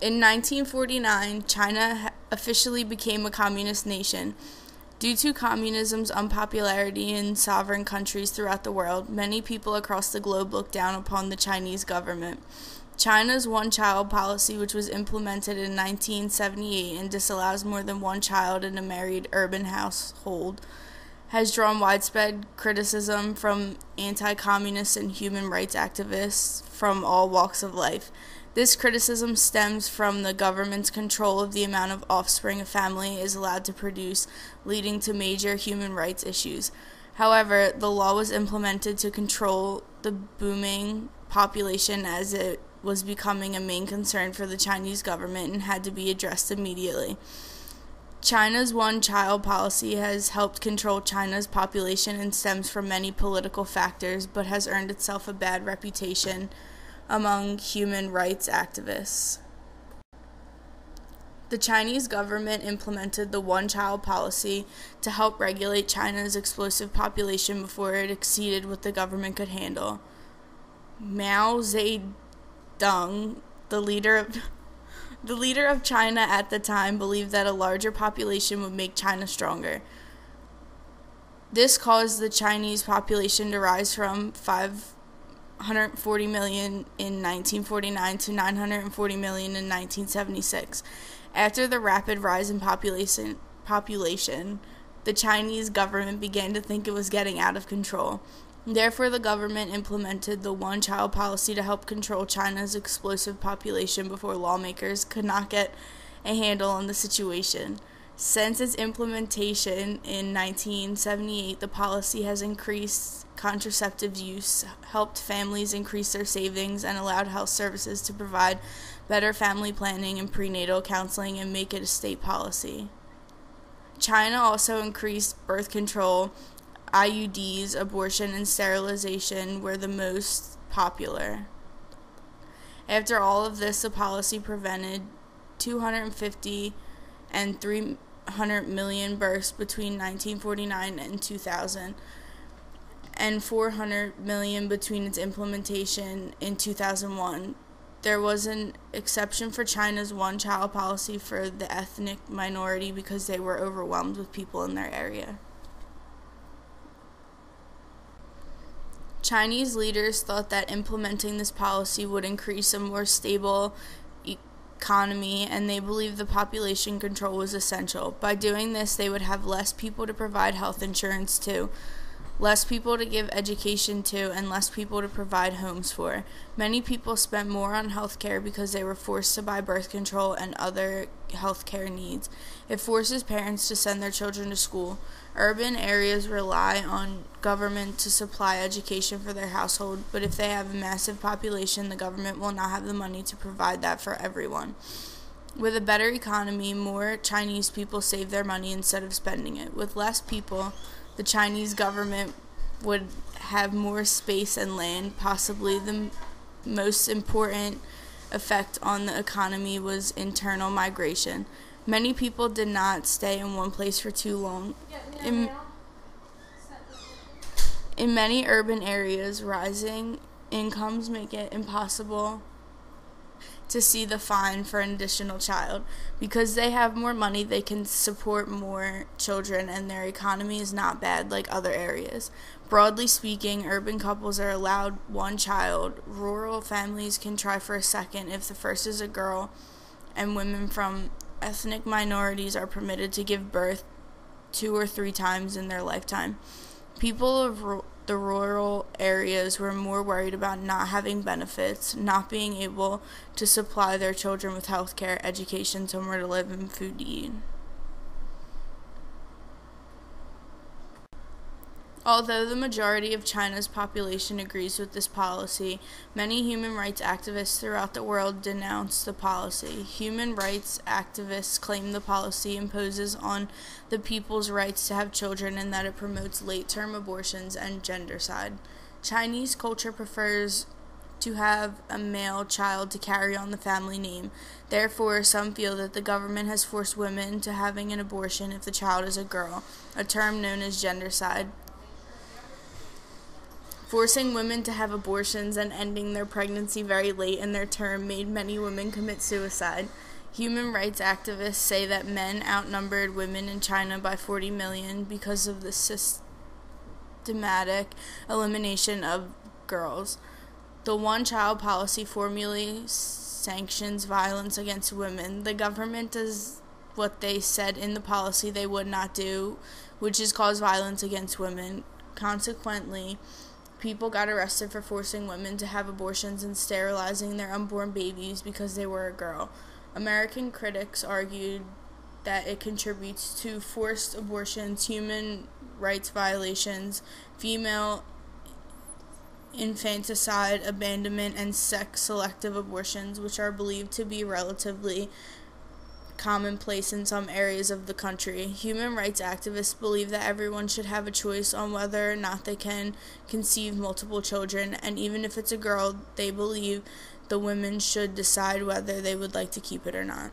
In 1949, China officially became a communist nation. Due to communism's unpopularity in sovereign countries throughout the world, many people across the globe look down upon the Chinese government. China's one-child policy, which was implemented in 1978 and disallows more than one child in a married urban household, has drawn widespread criticism from anti-communist and human rights activists from all walks of life. This criticism stems from the government's control of the amount of offspring a family is allowed to produce, leading to major human rights issues. However, the law was implemented to control the booming population as it was becoming a main concern for the Chinese government and had to be addressed immediately. China's one-child policy has helped control China's population and stems from many political factors, but has earned itself a bad reputation among human rights activists. The Chinese government implemented the one-child policy to help regulate China's explosive population before it exceeded what the government could handle. Mao Zedong, the leader of China at the time, believed that a larger population would make China stronger. This caused the Chinese population to rise from 540 million in 1949 to 940 million in 1976. After the rapid rise in population, the Chinese government began to think it was getting out of control. Therefore, the government implemented the one-child policy to help control China's explosive population before lawmakers could not get a handle on the situation. Since its implementation in 1978, the policy has increased contraceptive use, helped families increase their savings, and allowed health services to provide better family planning and prenatal counseling and make it a state policy. China also increased birth control. IUDs, abortion, and sterilization were the most popular. After all of this, the policy prevented 250 and 300 million births between 1949 and 2000, and 400 million between its implementation in 2001. There was an exception for China's one-child policy for the ethnic minority because they were overwhelmed with people in their area. Chinese leaders thought that implementing this policy would increase a more stable economy, and they believed the population control was essential. By doing this, they would have less people to provide health insurance to, less people to give education to, and less people to provide homes for. Many people spent more on health care because they were forced to buy birth control and other health care needs. It forces parents to send their children to school. Urban areas rely on government to supply education for their household, but if they have a massive population, the government will not have the money to provide that for everyone. With a better economy, more Chinese people save their money instead of spending it. With less people, the Chinese government would have more space and land. Possibly the most important effect on the economy was internal migration. Many people did not stay in one place for too long. In many urban areas, rising incomes make it impossible to see the fine for an additional child. Because they have more money, they can support more children, and their economy is not bad like other areas. Broadly speaking, urban couples are allowed one child. Rural families can try for a second if the first is a girl, and women from ethnic minorities are permitted to give birth 2 or 3 times in their lifetime. People of the rural areas were more worried about not having benefits, not being able to supply their children with health care, education, somewhere to live, and food to eat. Although the majority of China's population agrees with this policy, many human rights activists throughout the world denounce the policy. Human rights activists claim the policy imposes on the people's rights to have children and that it promotes late-term abortions and gendercide. Chinese culture prefers to have a male child to carry on the family name. Therefore, some feel that the government has forced women to having an abortion if the child is a girl, a term known as gendercide. Forcing women to have abortions and ending their pregnancy very late in their term made many women commit suicide. Human rights activists say that men outnumbered women in China by 40 million because of the systematic elimination of girls. The one-child policy formally sanctions violence against women. The government does what they said in the policy they would not do, which is cause violence against women. Consequently, people got arrested for forcing women to have abortions and sterilizing their unborn babies because they were a girl. American critics argued that it contributes to forced abortions, human rights violations, female infanticide, abandonment, and sex-selective abortions, which are believed to be relatively commonplace in some areas of the country. Human rights activists believe that everyone should have a choice on whether or not they can conceive multiple children, and even if it's a girl, they believe the women should decide whether they would like to keep it or not.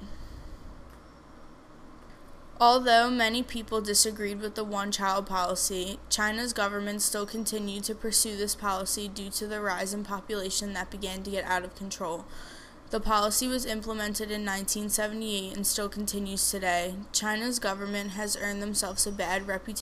Although many people disagreed with the one-child policy, China's government still continued to pursue this policy due to the rise in population that began to get out of control. The policy was implemented in 1978 and still continues today. China's government has earned themselves a bad reputation